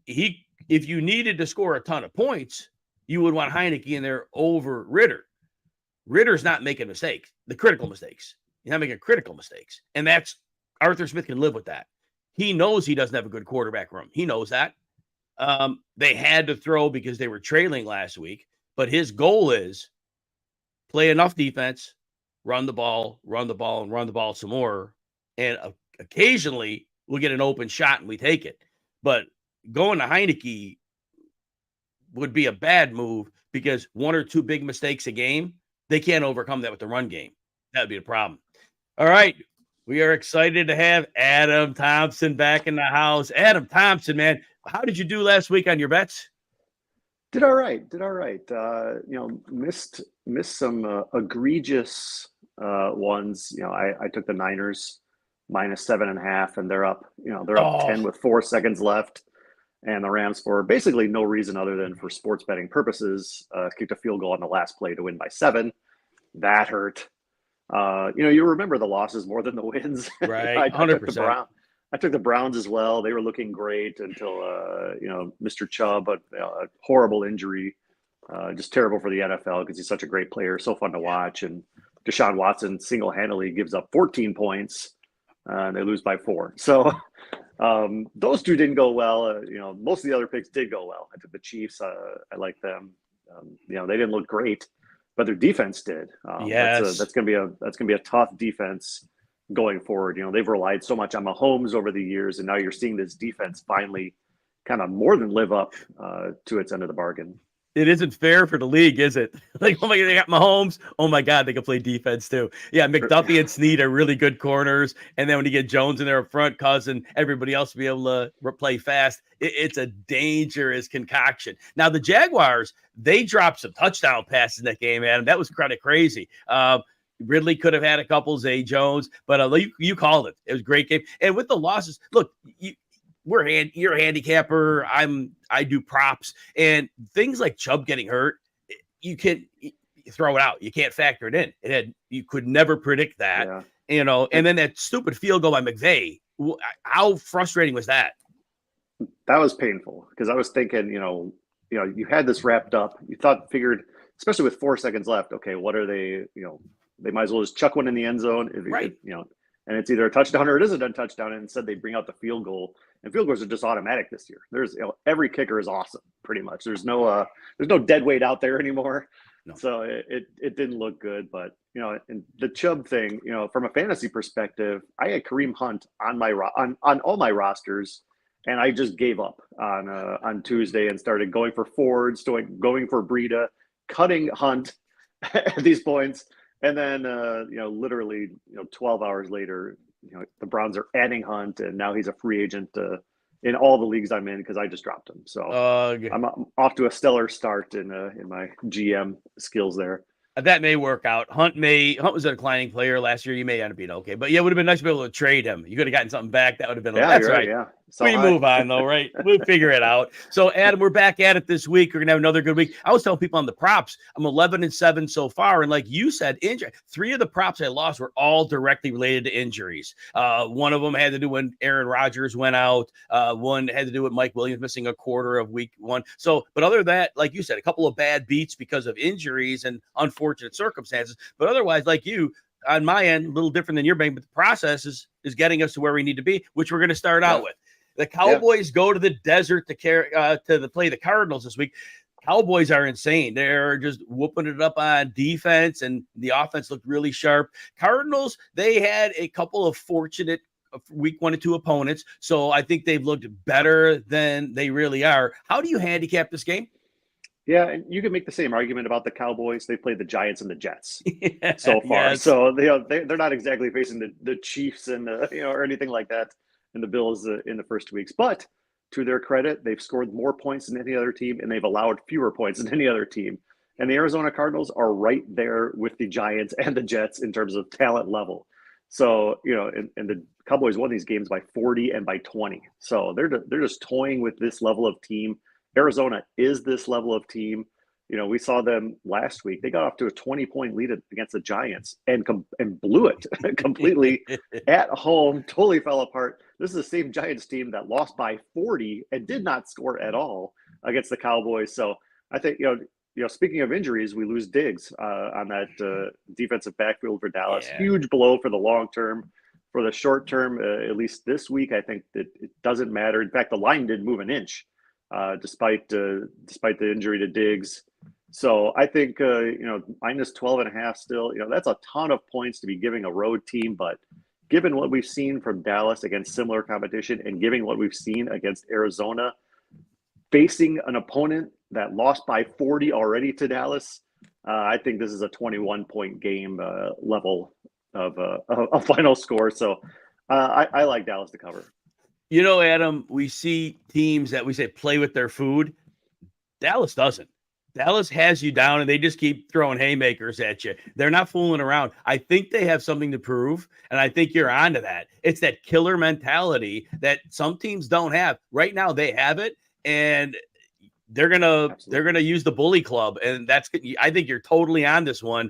If you needed to score a ton of points, you would want Heineke in there over Ritter. Ritter's not making mistakes, the critical mistakes. He's not making critical mistakes. And that's Arthur Smith can live with that. He knows he doesn't have a good quarterback room. He knows that. They had to throw because they were trailing last week. But his goal is play enough defense, run the ball, and run the ball some more. And occasionally we'll get an open shot and we take it. But going to Heineke would be a bad move because one or two big mistakes a game, they can't overcome that with the run game. That would be the problem. All right. We are excited to have Adam Thompson back in the house. Adam Thompson, man, how did you do last week on your bets? Did all right. Missed some egregious ones. I took the Niners minus 7.5, and they're up. They're up 10 with 4 seconds left, and the Rams, for basically no reason other than for sports betting purposes, kicked a field goal on the last play to win by 7. That hurt. You remember the losses more than the wins. Right, 100%. I took the Browns as well. They were looking great until, Mr. Chubb, a horrible injury, just terrible for the NFL because he's such a great player, so fun to watch. And Deshaun Watson single-handedly gives up 14 points, and they lose by 4. So those two didn't go well. Most of the other picks did go well. I took the Chiefs. I like them. They didn't look great, but their defense did. Yes, that's gonna be a tough defense going forward. They've relied so much on Mahomes over the years, and now you're seeing this defense finally kind of more than live up to its end of the bargain. It isn't fair for the league, is it? Like, oh my God, they got Mahomes. Oh my God, they can play defense too. Yeah, McDuffie and Snead are really good corners. And then when you get Jones in there up front, causing everybody else to be able to play fast, it's a dangerous concoction. Now, the Jaguars, they dropped some touchdown passes in that game, Adam. That was kind of crazy. Ridley could have had a couple, Zay Jones, but you called it. It was a great game. And with the losses, look, you're a handicapper. I do props, and things like Chubb getting hurt, you throw it out. You can't factor it in. You could never predict that, and then that stupid field goal by McVay. How frustrating was that? That was painful because I was thinking, you had this wrapped up. You figured, especially with 4 seconds left. Okay, what are they? They might as well just chuck one in the end zone. Right. And it's either a touchdown or it isn't a touchdown. And instead they bring out the field goal, and field goals are just automatic this year. There's every kicker is awesome pretty much. There's no dead weight out there anymore. No. So it didn't look good, but and the Chubb thing, from a fantasy perspective, I had Kareem Hunt on my on all my rosters, and I just gave up on Tuesday and started going for Ford, going for Breida, cutting Hunt at these points. And then, literally, 12 hours later, the Browns are adding Hunt, and now he's a free agent in all the leagues I'm in because I just dropped him. So I'm off to a stellar start in my GM skills there. That may work out. Hunt was a declining player last year. You may end up being okay, but yeah, it would have been nice to be able to trade him. You could have gotten something back. That would have been that's right. Yeah. So we move on though, right? We'll figure it out. So Adam, we're back at it this week. We're gonna have another good week. I was telling people on the props, I'm 11-7 so far, and like you said, 3 of the props I lost were all directly related to injuries. One of them had to do when Aaron Rodgers went out. One had to do with Mike Williams missing a quarter of week 1. So, but other than that, like you said, a couple of bad beats because of injuries and unfortunate circumstances. But otherwise, like you, on my end, a little different than your bank, but the process is getting us to where we need to be, which we're going to start out with. The Cowboys go to the desert to play the Cardinals this week. Cowboys are insane. They're just whooping it up on defense, and the offense looked really sharp. Cardinals, they had a couple of fortunate week 1 and 2 opponents. So I think they've looked better than they really are. How do you handicap this game? Yeah, and you can make the same argument about the Cowboys. They played the Giants and the Jets so far, Yes. so they're not exactly facing the Chiefs and or anything like that, and the Bills in the first 2 weeks. But to their credit, they've scored more points than any other team, and they've allowed fewer points than any other team. And the Arizona Cardinals are right there with the Giants and the Jets in terms of talent level. So and the Cowboys won these games by 40 and by 20. So they're just toying with this level of team. Arizona is this level of team. We saw them last week. They got off to a 20-point lead against the Giants and blew it completely at home, totally fell apart. This is the same Giants team that lost by 40 and did not score at all against the Cowboys. So I think, speaking of injuries, we lose Diggs on that defensive backfield for Dallas. Yeah. Huge blow for the long term. For the short term, at least this week, I think that it doesn't matter. In fact, the line didn't move an inch. Despite the injury to Diggs. So I think, minus 12.5 still, that's a ton of points to be giving a road team. But given what we've seen from Dallas against similar competition and given what we've seen against Arizona, facing an opponent that lost by 40 already to Dallas, I think this is a 21-point game level of a final score. So I like Dallas to cover. Adam, we see teams that we say play with their food. Dallas doesn't. Dallas has you down, and they just keep throwing haymakers at you. They're not fooling around. I think they have something to prove, and I think you're onto that. It's that killer mentality that some teams don't have. Right now, they have it, and they're gonna use the bully club, and I think you're totally on this one.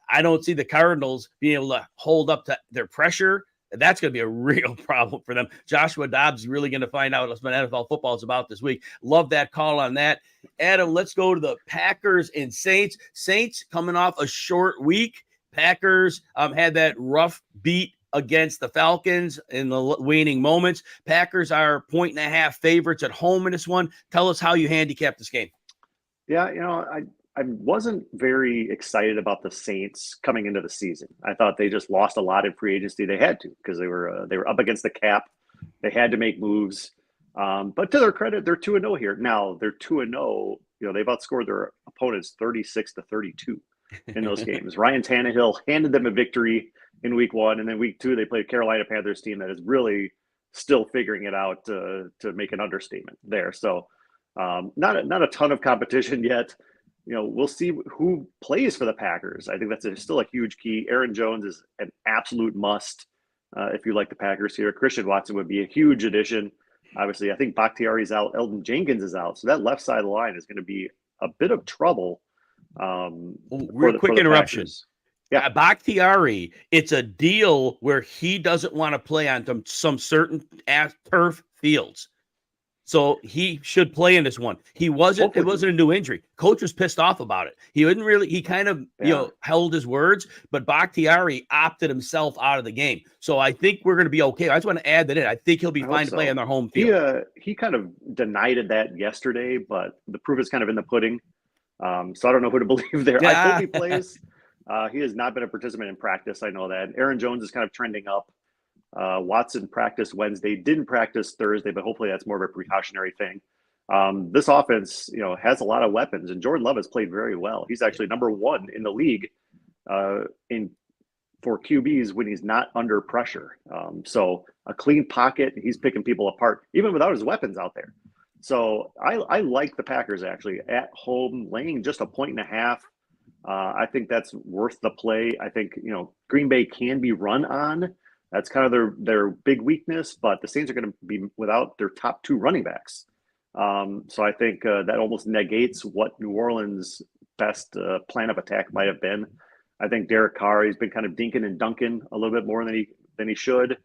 I don't see the Cardinals being able to hold up to their pressure. That's going to be a real problem for them. Joshua Dobbs is really going to find out what NFL football is about this week. Love that call on that. Adam, let's go to the Packers and Saints. Saints coming off a short week. Packers had that rough beat against the Falcons in the waning moments. Packers are 1.5 favorites at home in this one. Tell us how you handicap this game. Yeah, I wasn't very excited about the Saints coming into the season. I thought they just lost a lot in free agency. They had to because they were up against the cap. They had to make moves. But to their credit, they're 2-0 here. Now they're 2-0. They've outscored their opponents 36-32 in those games. Ryan Tannehill handed them a victory in week 1, and then week 2 they played a Carolina Panthers team that is really still figuring it out, to make an understatement there. So not a ton of competition yet. We'll see who plays for the Packers. I think that's still a huge key. Aaron Jones is an absolute must if you like the Packers here. Christian Watson would be a huge addition. Obviously, I think Bakhtiari's out. Elton Jenkins is out. So that left side of the line is going to be a bit of trouble. Real quick interruption. Packers. Yeah, Bakhtiari, it's a deal where he doesn't want to play on some certain turf fields. So he should play in this one. It wasn't a new injury. Coach was pissed off about it. He kind of held his words, but Bakhtiari opted himself out of the game. So I think we're going to be okay. I just want to add that in. I think he'll be fine to play on their home field. He kind of denied that yesterday, but the proof is kind of in the pudding. So I don't know who to believe there. I hope he plays. He has not been a participant in practice. I know that. Aaron Jones is kind of trending up. Watson practiced Wednesday, didn't practice Thursday, but hopefully that's more of a precautionary thing. This offense, has a lot of weapons, and Jordan Love has played very well. He's actually number 1 in the league for QBs when he's not under pressure. So a clean pocket, he's picking people apart, even without his weapons out there. So I like the Packers actually at home, laying just 1.5. I think that's worth the play. I think, Green Bay can be run on. That's kind of their big weakness, but the Saints are going to be without their top 2 running backs. So I think that almost negates what New Orleans' best plan of attack might have been. I think Derek Carr, he's been kind of dinking and dunking a little bit more than he should.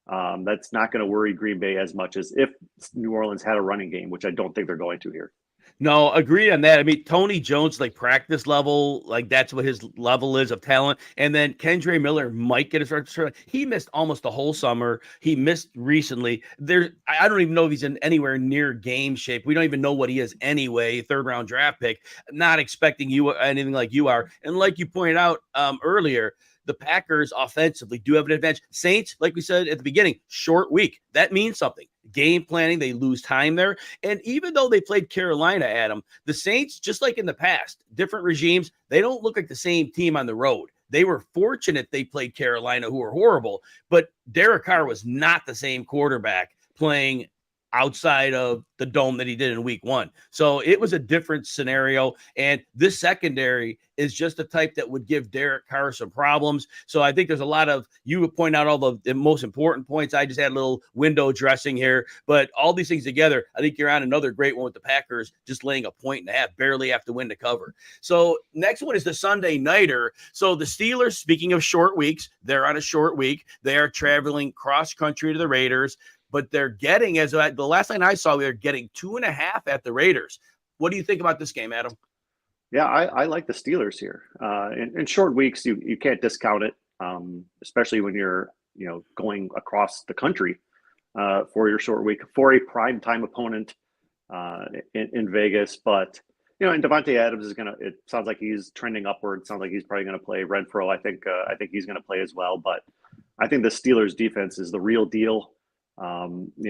That's not going to worry Green Bay as much as if New Orleans had a running game, which I don't think they're going to here. No, agree on that. I mean, Tony Jones, practice level, that's what his level is of talent. And then Kendre Miller might get a start. He missed almost the whole summer. He missed recently. I don't even know if he's in anywhere near game shape. We don't even know what he is anyway. 3rd round draft pick. Not expecting anything like you are. And like you pointed out earlier, the Packers offensively do have an advantage. Saints, like we said at the beginning, short week. That means something. Game planning, they lose time there. And even though they played Carolina, Adam, the Saints, just like in the past, different regimes, they don't look like the same team on the road. They were fortunate they played Carolina, who were horrible, but Derek Carr was not the same quarterback playing outside of the dome that he did in week 1. So it was a different scenario. And this secondary is just the type that would give Derek Carr some problems. So I think there's a lot of, you would point out all the most important points. I just had a little window dressing here, but all these things together, I think you're on another great one with the Packers, just laying a 1.5, barely have to win to cover. So next one is the Sunday nighter. So the Steelers, speaking of short weeks, they're on a short week. They are traveling cross country to the Raiders. But they're getting, as the last line I saw, they're getting 2.5 at the Raiders. What do you think about this game, Adam? Yeah, I like the Steelers here. In short weeks, you can't discount it, especially when you're going across the country for your short week for a prime time opponent in Vegas. But and Davante Adams is gonna. It sounds like he's trending upward. Sounds like he's probably going to play. Renfro, I think he's going to play as well. But I think the Steelers defense is the real deal.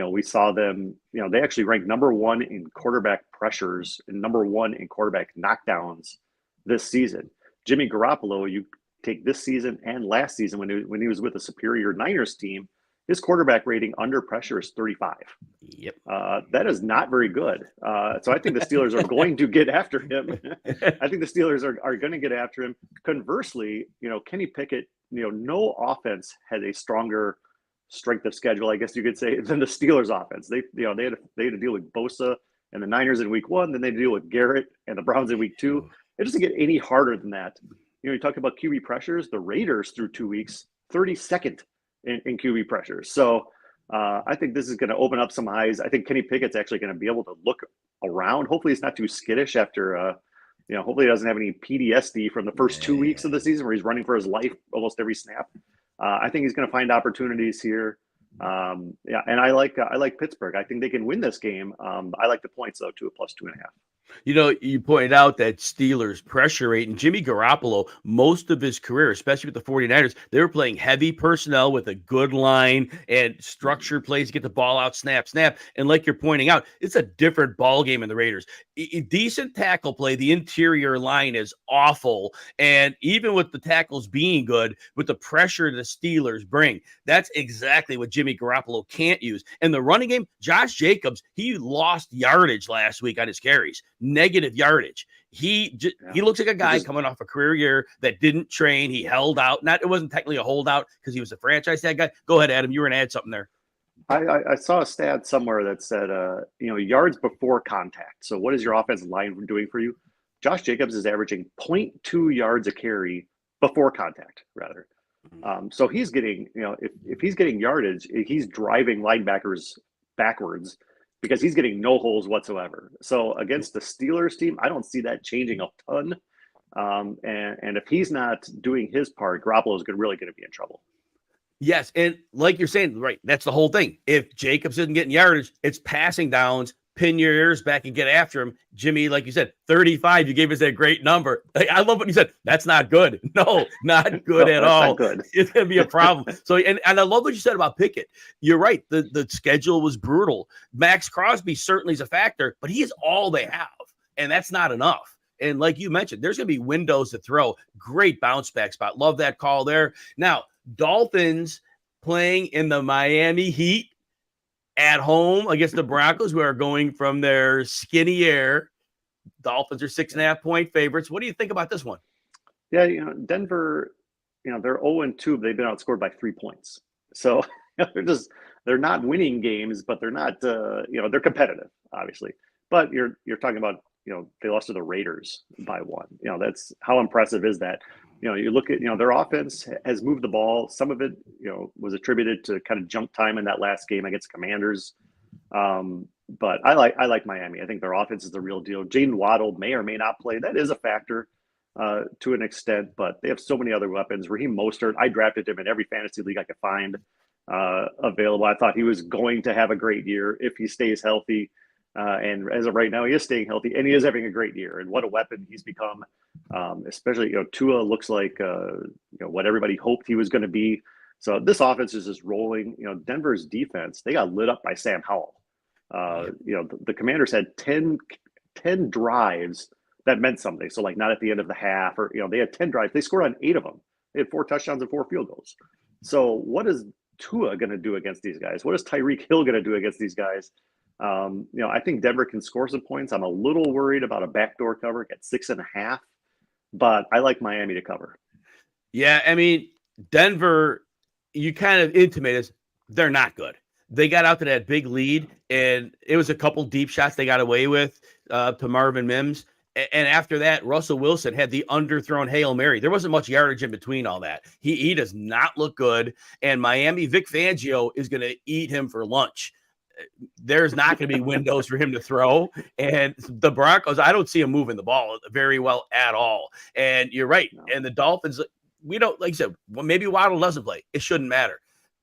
We saw them, they actually ranked number 1 in quarterback pressures and number 1 in quarterback knockdowns this season. Jimmy Garoppolo, you take this season and last season when he was with a superior Niners team, his quarterback rating under pressure is 35. Yep. That is not very good. So I think the Steelers are going to get after him. I think the Steelers are going to get after him. Conversely, Kenny Pickett, no offense has a stronger strength of schedule, I guess you could say, than the Steelers offense. They had to deal with Bosa and the Niners in week 1, then they deal with Garrett and the Browns in week 2. It doesn't get any harder than that. You talk about QB pressures, the Raiders through 2 weeks, 32nd in QB pressures. So I think this is going to open up some eyes. I think Kenny Pickett's actually going to be able to look around. Hopefully he's not too skittish after, hopefully he doesn't have any PTSD from the first 2 weeks of the season where he's running for his life almost every snap. I think he's going to find opportunities here. And I like Pittsburgh. I think they can win this game. I like the points though, to a plus 2.5. You pointed out that Steelers pressure rate, and Jimmy Garoppolo, most of his career, especially with the 49ers, they were playing heavy personnel with a good line and structured plays to get the ball out, snap. And like you're pointing out, it's a different ball game in the Raiders. Decent tackle play. The interior line is awful. And even with the tackles being good, with the pressure the Steelers bring, that's exactly what Jimmy Garoppolo can't use. And the running game, Josh Jacobs, he lost yardage last week on his carries. Negative yardage. He looks like a guy coming off a career year that didn't train. He held out. It wasn't technically a holdout because he was a franchise tag guy. Go ahead, Adam. You were going to add something there. I saw a stat somewhere that said, yards before contact. So what is your offensive line doing for you? Josh Jacobs is averaging 0.2 yards a carry before contact, rather. So he's getting, if he's getting yardage, he's driving linebackers backwards because he's getting no holes whatsoever. So against the Steelers team, I don't see that changing a ton. And if he's not doing his part, Garoppolo is really going to be in trouble. Yes, and like you're saying, right, that's the whole thing. If Jacobs isn't getting yardage, it's passing downs, pin your ears back and get after him. Jimmy, like you said, 35, you gave us that great number. I love what you said. That's not good. No, not good at all. Not good. It's going to be a problem. So, and I love what you said about Pickett. You're right. The schedule was brutal. Max Crosby certainly is a factor, but he is all they have, and that's not enough. And like you mentioned, there's going to be windows to throw. Great bounce back spot. Love that call there. Now, Dolphins playing in the Miami Heat at home against the Broncos, who are going from their skinny air. Dolphins are 6.5-point favorites. What do you think about this one? Yeah, Denver, they're 0-2. They've been outscored by 3 points. So they're not winning games, but they're not, they're competitive, obviously. But you're talking about, they lost to the Raiders by 1. That's how impressive is that? You look at, their offense has moved the ball. Some of it, was attributed to kind of junk time in that last game against Commanders. But I like Miami. I think their offense is the real deal. Jaden Waddle may or may not play. That is a factor to an extent, but they have so many other weapons. Raheem Mostert, I drafted him in every fantasy league I could find available. I thought he was going to have a great year if he stays healthy. And as of right now, he is staying healthy, and he is having a great year. And what a weapon he's become. Especially, Tua looks like what everybody hoped he was going to be. So this offense is just rolling. Denver's defense, they got lit up by Sam Howell. The Commanders had 10 drives that meant something. So like not at the end of the half, or they had 10 drives. They scored on 8 of them. They had 4 touchdowns and 4 field goals. So what is Tua going to do against these guys? What is Tyreek Hill going to do against these guys? I think Denver can score some points. I'm a little worried about a backdoor cover at 6.5, but I like Miami to cover. Yeah, I mean, Denver, you kind of intimated they're not good. They got out to that big lead, and it was a couple deep shots they got away with to Marvin Mims. And after that, Russell Wilson had the underthrown Hail Mary. There wasn't much yardage in between all that. He does not look good. And Miami, Vic Fangio is going to eat him for lunch. There's not going to be windows for him to throw. And the Broncos, I don't see him moving the ball very well at all. And you're right. No. And the Dolphins, we don't, like you said, well, maybe Waddle doesn't play. It shouldn't matter.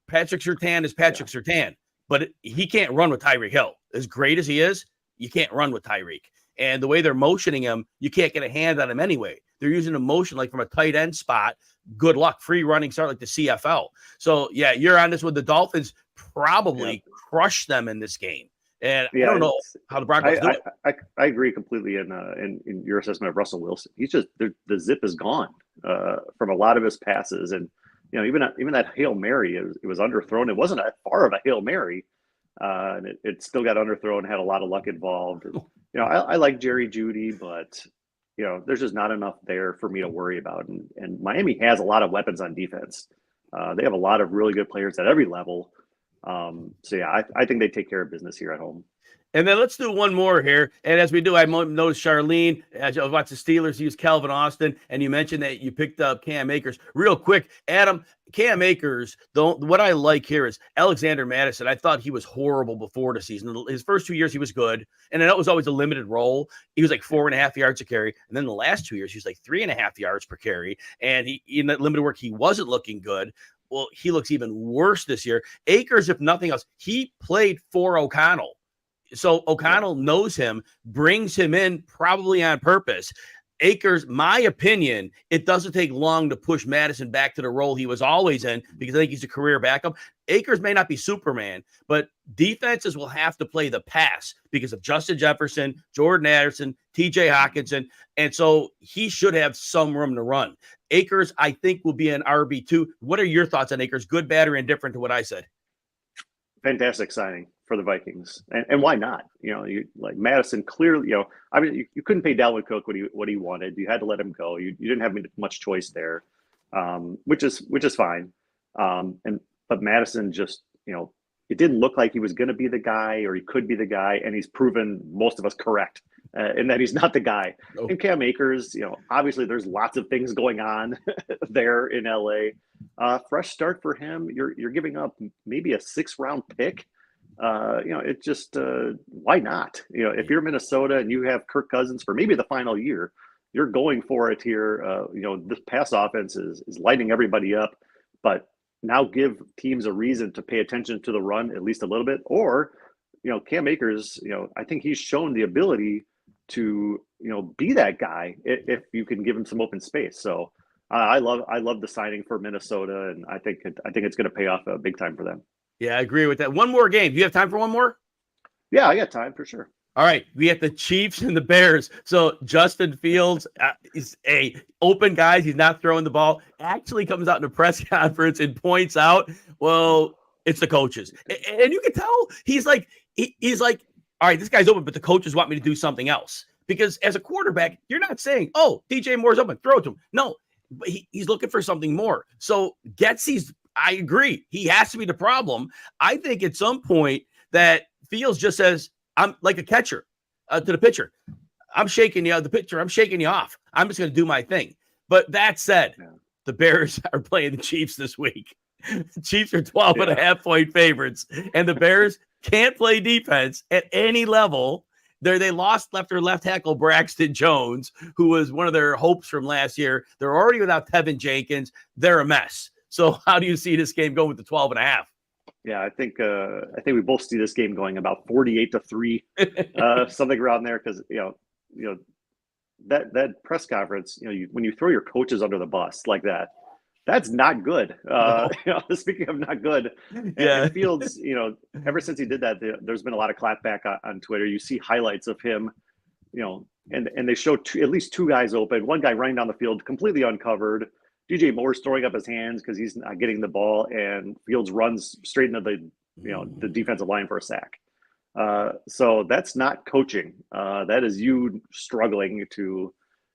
Patrick Surtain is Patrick Surtain, but he can't run with Tyreek Hill. As great as he is, you can't run with Tyreek. And the way they're motioning him, you can't get a hand on him anyway. They're using a motion like from a tight end spot. Good luck. Free running start like the CFL. So, yeah, you're on this with the Dolphins probably crush them in this game. And I don't know how the Broncos do it. I agree completely in your assessment of Russell Wilson. He's just the zip is gone from a lot of his passes. And, even that Hail Mary, it was underthrown. It wasn't that far of a Hail Mary. And it still got underthrown, had a lot of luck involved. I like Jerry Jeudy, but there's just not enough there for me to worry about. And Miami has a lot of weapons on defense. They have a lot of really good players at every level. I think they take care of business here at home. And then let's do one more here. And as we do, I noticed Charlene, as I watched the Steelers use Calvin Austin, and you mentioned that you picked up Cam Akers. Real quick, Adam, Cam Akers, what I like here is Alexander Mattison. I thought he was horrible before the season. His first 2 years, he was good. And that was always a limited role. He was like 4.5 yards a carry. And then the last 2 years, he was like 3.5 yards per carry. And in that limited work, he wasn't looking good. Well, he looks even worse this year. Akers, if nothing else, he played for O'Connell. So O'Connell knows him, brings him in probably on purpose. Akers, my opinion, it doesn't take long to push Madison back to the role he was always in because I think he's a career backup. Akers may not be Superman, but defenses will have to play the pass because of Justin Jefferson, Jordan Addison, TJ Hawkinson, and so he should have some room to run. Akers, I think, will be an RB2. What are your thoughts on Akers? Good, bad, or indifferent to what I said? Fantastic signing for the Vikings, and why not? You like Madison clearly. You couldn't pay Dalvin Cook what he wanted. You had to let him go. You didn't have much choice there, which is fine. But Madison just it didn't look like he was going to be the guy or he could be the guy, and he's proven most of us correct in that he's not the guy. Nope. And Cam Akers, obviously there's lots of things going on there in LA. Fresh start for him. You're giving up maybe a 6th-round pick. It just why not? If you're Minnesota and you have Kirk Cousins for maybe the final year, you're going for it here. This pass offense is lighting everybody up, but now give teams a reason to pay attention to the run at least a little bit. Or, Cam Akers, I think he's shown the ability to be that guy if you can give him some open space. So I love the signing for Minnesota, and I think it's going to pay off big time for them. Yeah, I agree with that. One more game. Do you have time for one more? Yeah, I got time for sure. All right, we have the Chiefs and the Bears. So Justin Fields is a open guys. He's not throwing the ball. Actually comes out in a press conference and points out, well, it's the coaches. And you can tell he's like, all right, this guy's open, but the coaches want me to do something else. Because as a quarterback, you're not saying, oh, DJ Moore's open, throw it to him. No, but he's looking for something more. So Getsy's, I agree, he has to be the problem. I think at some point that Fields just says, I'm like a catcher to the pitcher. I'm shaking you out. The pitcher, I'm shaking you off. I'm just going to do my thing. But that said, the Bears are playing the Chiefs this week. The Chiefs are 12.5-point favorites, and the Bears can't play defense at any level. They lost left tackle Braxton Jones, who was one of their hopes from last year. They're already without Tevin Jenkins. They're a mess. So how do you see this game going with the 12.5? Yeah, I think we both see this game going about 48-3, something around there. Because that press conference, when you throw your coaches under the bus like that, that's not good. No. Speaking of not good, Yeah. and Fields, ever since he did that, there's been a lot of clapback on Twitter. You see highlights of him, and they show at least two guys open, one guy running down the field completely uncovered. DJ Moore's throwing up his hands because he's not getting the ball, and Fields runs straight into the defensive line for a sack. So that's not coaching. That is you struggling to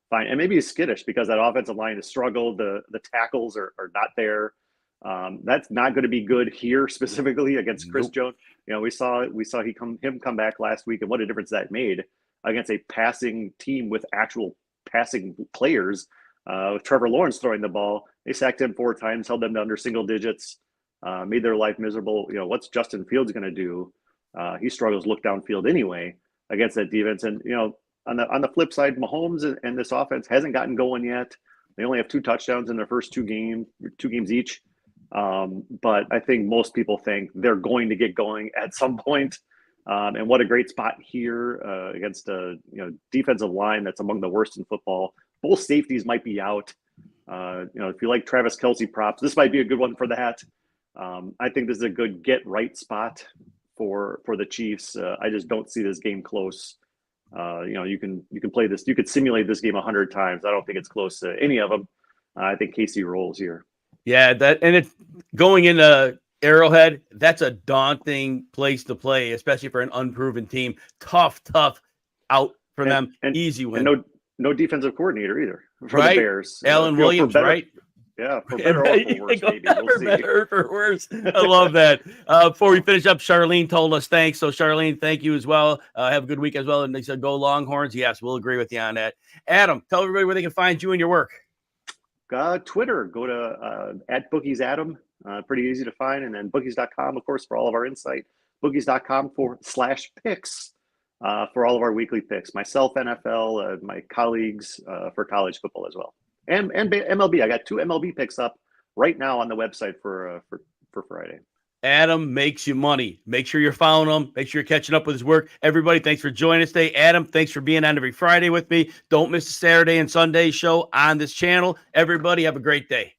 find, and maybe he's skittish because that offensive line has struggled. The tackles are not there. That's not going to be good here specifically against Chris Jones. We saw him come back last week, and what a difference that made against a passing team with actual passing players. With Trevor Lawrence throwing the ball, they sacked him 4 times, held them to under single digits, made their life miserable. What's Justin Fields going to do? He struggles to look downfield anyway against that defense. And on the flip side, Mahomes and this offense hasn't gotten going yet. They only have 2 touchdowns in their first 2 games each. But I think most people think they're going to get going at some point. And what a great spot here against a defensive line that's among the worst in football. Both safeties might be out. If you like Travis Kelce props, this might be a good one for that. I think this is a good get right spot for the Chiefs. I just don't see this game close. You can play this. You could simulate this game 100 times. I don't think it's close to any of them. I think KC rolls here. Yeah, and it's going into Arrowhead. That's a daunting place to play, especially for an unproven team. Tough out for them. Easy win. And no defensive coordinator either for the Bears. Alan Williams, right? Yeah, for better or for worse, maybe. We'll see. Better or for worse. I love that. Before we finish up, Charlene told us thanks. So, Charlene, thank you as well. Have a good week as well. And they said, go Longhorns. Yes, we'll agree with you on that. Adam, tell everybody where they can find you and your work. Twitter, go to @BookiesAdam. Pretty easy to find. And then bookies.com, of course, for all of our insight. Bookies.com/picks. For all of our weekly picks, myself, NFL, my colleagues for college football as well, and MLB. I got 2 MLB picks up right now on the website for Friday. Adam makes you money. Make sure you're following him. Make sure you're catching up with his work. Everybody, thanks for joining us today. Adam, thanks for being on every Friday with me. Don't miss the Saturday and Sunday show on this channel. Everybody, have a great day.